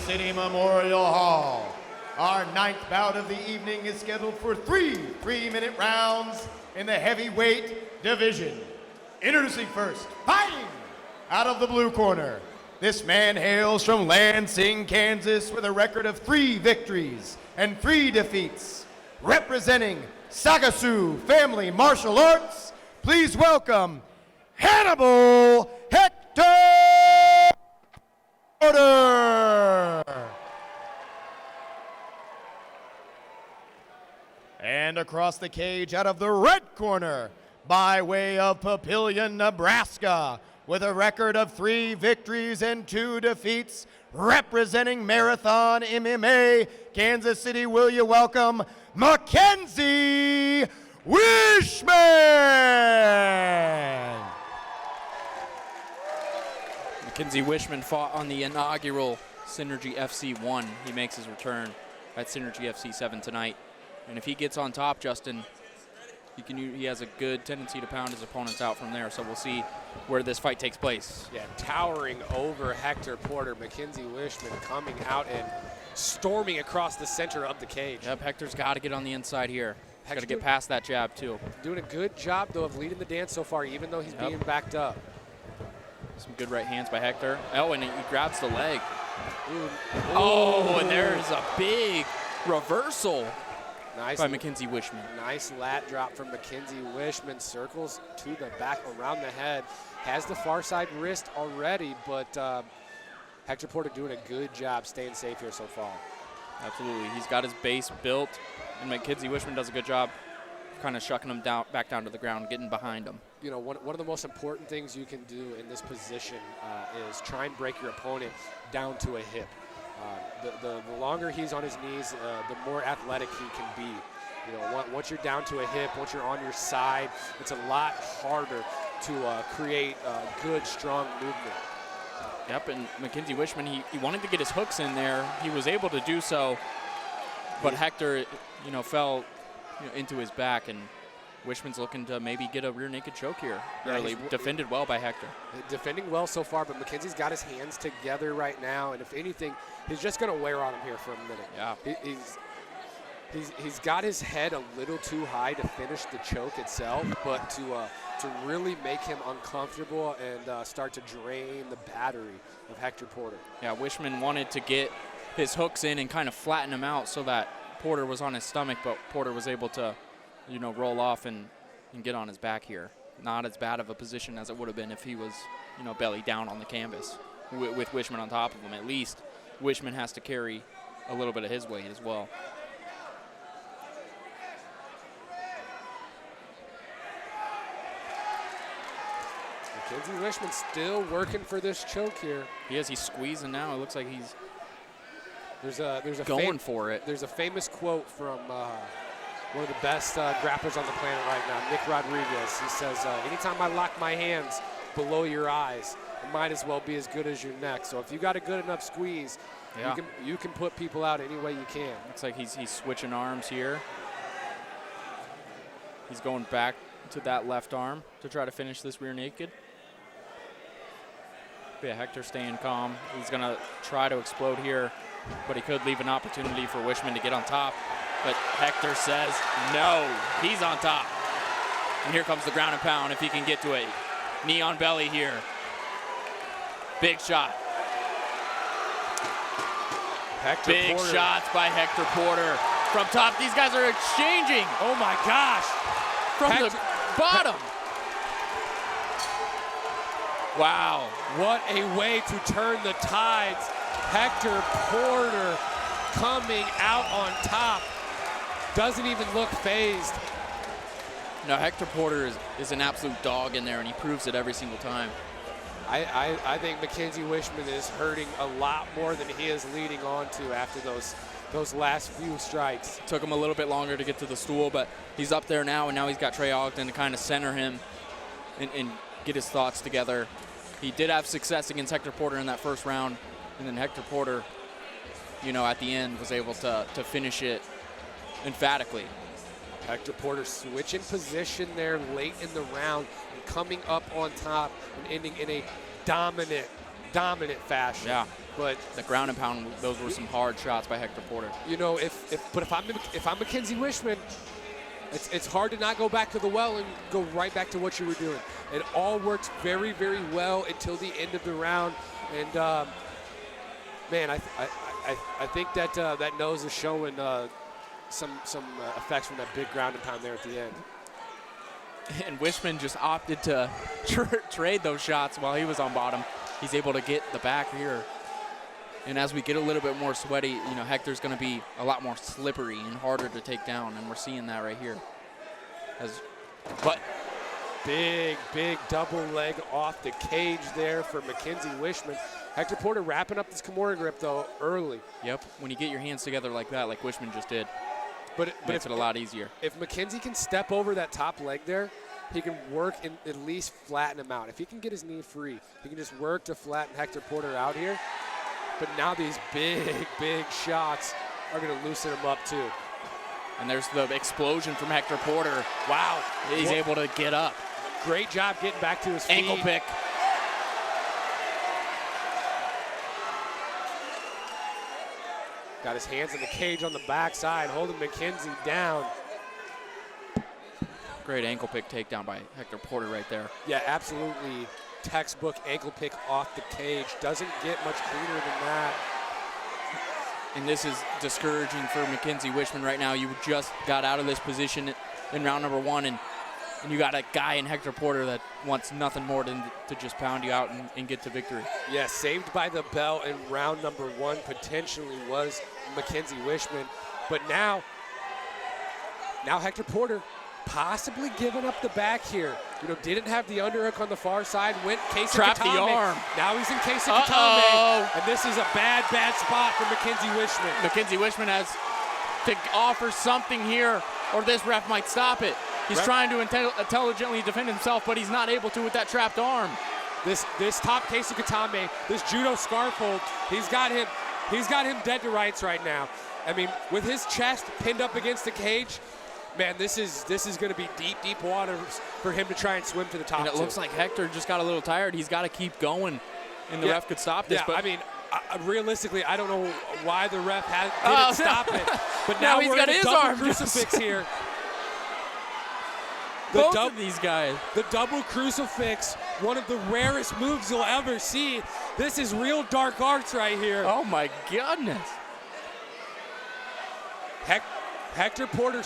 City Memorial Hall. Our ninth bout of the evening is scheduled for three-minute rounds in the heavyweight division. Introducing first, fighting out of the blue corner. This man hails from Lansing, Kansas with a record of 3 victories and 3 defeats. Representing Sagasu Family Martial Arts, please welcome Hannibal Hector! And across the cage out of the red corner, by way of Papillion, Nebraska, with a record of 3 victories and 2 defeats, representing Marathon MMA, Kansas City, will you welcome Mackenzie Wischman! Mackenzie Wischman fought on the inaugural Synergy FC1. He makes his return at Synergy FC7 tonight. And if he gets on top, Justin, he has a good tendency to pound his opponents out from there. So we'll see where this fight takes place. Yeah, towering over Hector Porter, Mackenzie Wischman coming out and storming across the center of the cage. Yep, Hector's got to get on the inside here. He's got to get past that jab, too. Doing a good job, though, of leading the dance so far, even though he's being backed up. Some good right hands by Hector. Oh, and he grabs the leg. Ooh. Oh, and there's a big reversal by Mackenzie Wischman. Nice lat drop from Mackenzie Wischman. Circles to the back, around the head. Has the far side wrist already, but Hector Porter doing a good job staying safe here so far. Absolutely. He's got his base built, and Mackenzie Wischman does a good job kind of shucking him back down to the ground, getting behind him. You know, one of the most important things you can do in this position is try and break your opponent down to a hip. The longer he's on his knees, the more athletic he can be. You know, once you're down to a hip, once you're on your side, it's a lot harder to create good, strong movement. Yep, and Mackenzie Wischman, he wanted to get his hooks in there. He was able to do so, but Hector, fell into his back, and Wischman's looking to maybe get a rear naked choke here. Really defended well by Hector. Defending well so far, but Mackenzie's got his hands together right now, and if anything, he's just going to wear on him here for a minute. Yeah. He's got his head a little too high to finish the choke itself, but to really make him uncomfortable and start to drain the battery of Hector Porter. Yeah, Wischman wanted to get his hooks in and kind of flatten him out so that Porter was on his stomach, but Porter was able to roll off and get on his back here. Not as bad of a position as it would have been if he was, belly down on the canvas with Wischman on top of him. At least Wischman has to carry a little bit of his weight as well. Mackenzie Wischman still working for this choke here. He is. He's squeezing now. It looks like he's there's a going for it. There's a famous quote from one of the best grapplers on the planet right now, Nick Rodriguez. He says, anytime I lock my hands below your eyes, it might as well be as good as your neck. So if you got a good enough squeeze, you can put people out any way you can. Looks like he's switching arms here. He's going back to that left arm to try to finish this rear naked. Yeah, Hector staying calm. He's going to try to explode here, but he could leave an opportunity for Wischman to get on top. But Hector says no, he's on top. And here comes the ground and pound if he can get to it. Knee on belly here. Big shot. Big shots by Hector Porter. From top, these guys are exchanging. Oh my gosh. From the bottom. Wow. What a way to turn the tides. Hector Porter coming out on top. Doesn't even look phased. No, Hector Porter is an absolute dog in there, and he proves it every single time. I think Mackenzie Wischman is hurting a lot more than he is leading on to after those last few strikes. Took him a little bit longer to get to the stool, but he's up there now, and now he's got Trey Ogden to kind of center him and get his thoughts together. He did have success against Hector Porter in that first round, and then Hector Porter, at the end was able to finish it emphatically. Hector Porter switching position there late in the round and coming up on top and ending in a dominant dominant fashion. Yeah. But the ground and pound, those were some hard shots by Hector Porter. You know, if I'm Mackenzie Wischman, it's hard to not go back to the well and go right back to what you were doing. It all worked very, very well until the end of the round. And man, I think that that nose is showing some effects from that big ground and pound there at the end. And Wischman just opted to trade those shots while he was on bottom. He's able to get the back here. And as we get a little bit more sweaty, you know, Hector's going to be a lot more slippery and harder to take down, and we're seeing that right here. But big double leg off the cage there for Mackenzie Wischman. Hector Porter wrapping up this Kimura grip, though, early. Yep, when you get your hands together like that, like Wischman just did, but makes it a lot easier. If Mackenzie can step over that top leg there, he can work and at least flatten him out. If he can get his knee free, he can just work to flatten Hector Porter out here. But now these big shots are going to loosen him up too. And there's the explosion from Hector Porter. Wow. He's able to get up. Great job getting back to his feet. Ankle pick. Got his hands in the cage on the backside, holding Mackenzie down. Great ankle pick takedown by Hector Porter right there. Yeah, absolutely. Textbook ankle pick off the cage. Doesn't get much cleaner than that. And this is discouraging for Mackenzie Wischman right now. You just got out of this position in round number 1, and you got a guy in Hector Porter that wants nothing more than to just pound you out and get to victory. Yeah, saved by the bell in round number 1 potentially was Mackenzie Wischman. But now Hector Porter possibly giving up the back here. You know, didn't have the underhook on the far side, went Kesa Trapped Katame. the arm. Now he's in Kesa Katame, and this is a bad spot for Mackenzie Wischman. Mackenzie Wischman has to offer something here, or this ref might stop it. He's trying to intelligently defend himself, but he's not able to with that trapped arm. This top Kesa Katame, this judo scarf hold, he's got him dead to rights right now. I mean, with his chest pinned up against the cage, man, this is going to be deep waters for him to try and swim to the top. And it looks like Hector just got a little tired. He's got to keep going, and the ref could stop this. Yeah, But I mean, realistically, I don't know why the ref didn't stop it. But now he's we're got in a his double arm crucifix here. Both of these guys. The double crucifix, one of the rarest moves you'll ever see. This is real dark arts right here. Oh, my goodness. Hector Porter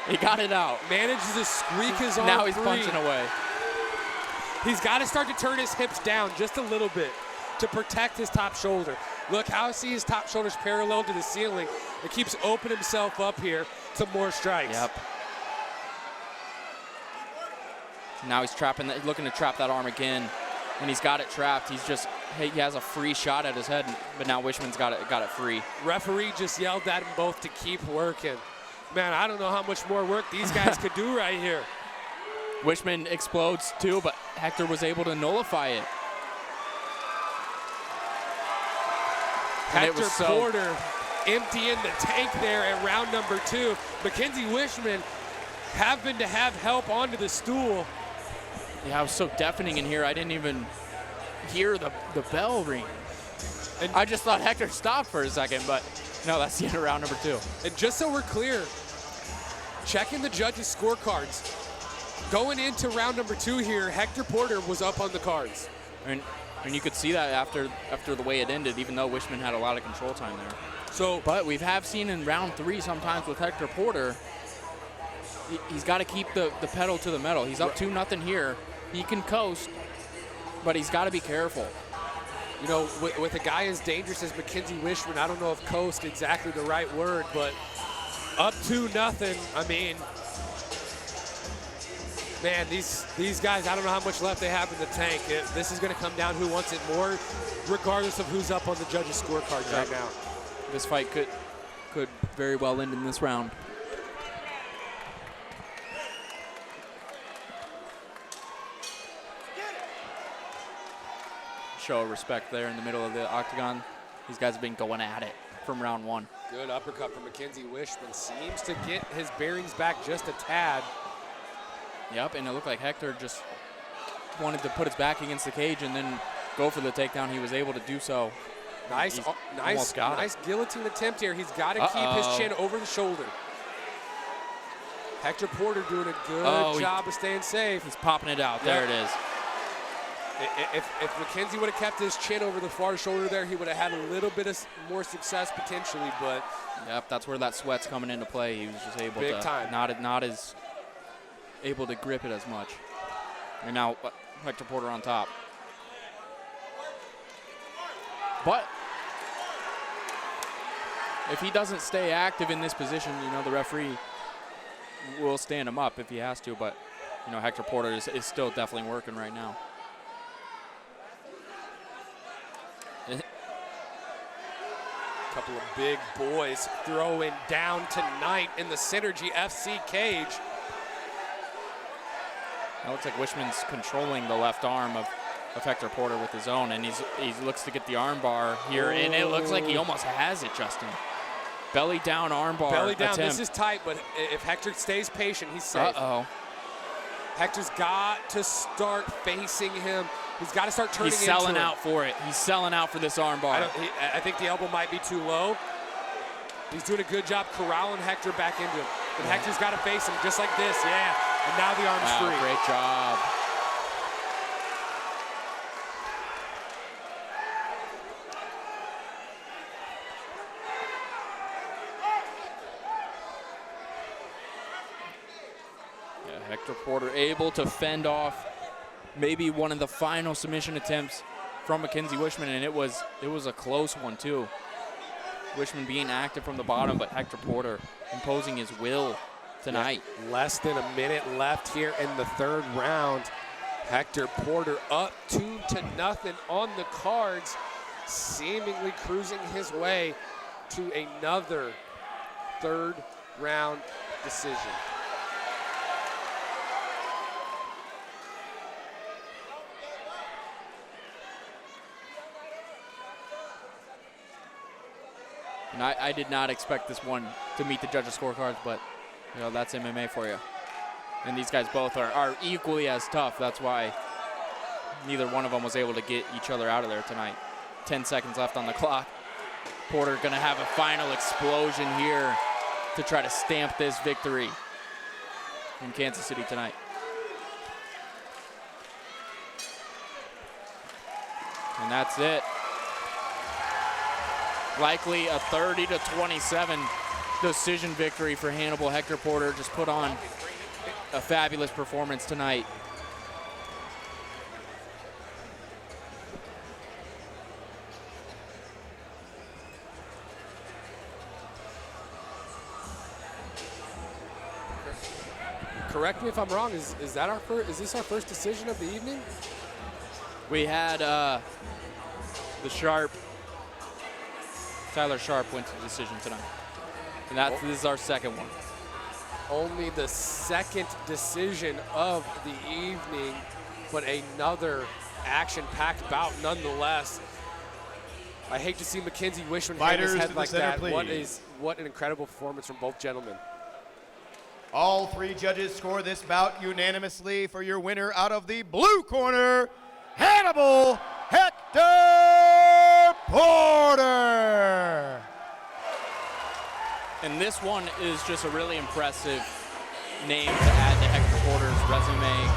he got it out. Manages to squeak his arm Now he's free. punching away. He's got to start to turn his hips down just a little bit to protect his top shoulder. Look, how I see his top shoulder's parallel to the ceiling. It keeps opening himself up here to more strikes. Yep. Now he's looking to trap that arm again, and he's got it trapped. He has a free shot at his head, but now Wischman's got it free. Referee just yelled at them both to keep working. Man, I don't know how much more work these guys could do right here. Wischman explodes too, but Hector was able to nullify it. Hector Porter emptying the tank there at round number 2. Mackenzie Wischman having to have help onto the stool. Yeah, it was so deafening in here, I didn't even hear the bell ring. And I just thought Hector stopped for a second, but no, that's the end of round number 2. And just so we're clear, checking the judges' scorecards, going into round number 2 here, Hector Porter was up on the cards. And you could see that after the way it ended, even though Wischman had a lot of control time there. But we have seen in round 3 sometimes with Hector Porter, he's got to keep the pedal to the metal. He's up 2-0 here. He can coast, but he's got to be careful. You know, with a guy as dangerous as Mackenzie Wischman, I don't know if coast exactly the right word, but up 2-0. I mean, man, these guys, I don't know how much left they have in the tank. This is going to come down who wants it more, regardless of who's up on the judges' scorecards right now. This fight could very well end in this round. Show of respect there in the middle of the octagon. These guys have been going at it from round 1. Good uppercut from Mackenzie Wischman. Seems to get his bearings back just a tad. Yep, and it looked like Hector just wanted to put his back against the cage and then go for the takedown. He was able to do so. Nice guillotine attempt here. He's got to keep his chin over the shoulder. Hector Porter doing a good job of staying safe. He's popping it out. There it is. If Mackenzie would have kept his chin over the far shoulder there, he would have had a little bit of more success potentially, but. Yep, that's where that sweat's coming into play. He was just able Big time. not as able to grip it as much. And now Hector Porter on top. But if he doesn't stay active in this position, the referee will stand him up if he has to, but Hector Porter is still definitely working right now. Couple of big boys throwing down tonight in the Synergy FC cage. It looks like Wischman's controlling the left arm of Hector Porter with his own, and he looks to get the arm bar here, and it looks like he almost has it, Justin. Belly down arm bar. Belly down. Attempt. This is tight, but if Hector stays patient, he's safe. Uh-oh. Hector's got to start facing him. He's got to start turning into He's selling out for it. He's selling out for this arm bar. I think the elbow might be too low. He's doing a good job corralling Hector back into him. But Hector's got to face him just like this, yeah. And now the arm's free. Great job. Hector Porter able to fend off maybe one of the final submission attempts from Mackenzie Wischman, and it was a close one too. Wischman being active from the bottom, but Hector Porter imposing his will tonight. Yeah, less than a minute left here in the third round. Hector Porter up 2-0 on the cards, seemingly cruising his way to another third round decision. And I did not expect this one to meet the judges' scorecards, but that's MMA for you. And these guys both are equally as tough. That's why neither one of them was able to get each other out of there tonight. 10 seconds left on the clock. Porter gonna have a final explosion here to try to stamp this victory in Kansas City tonight. And that's it. Likely a 30-27 decision victory for Hannibal. Hector Porter just put on a fabulous performance tonight. Correct me if I'm wrong. Is this our first decision of the evening? We had the Tyler Sharp went to decision tonight. And this is our second one. Only the second decision of the evening, but another action-packed bout nonetheless. I hate to see Mackenzie Wischman hang his head like that. What an incredible performance from both gentlemen. All three judges score this bout unanimously for your winner out of the blue corner, Hannibal Hector Porter. And this one is just a really impressive name to add to Hector Porter's resume.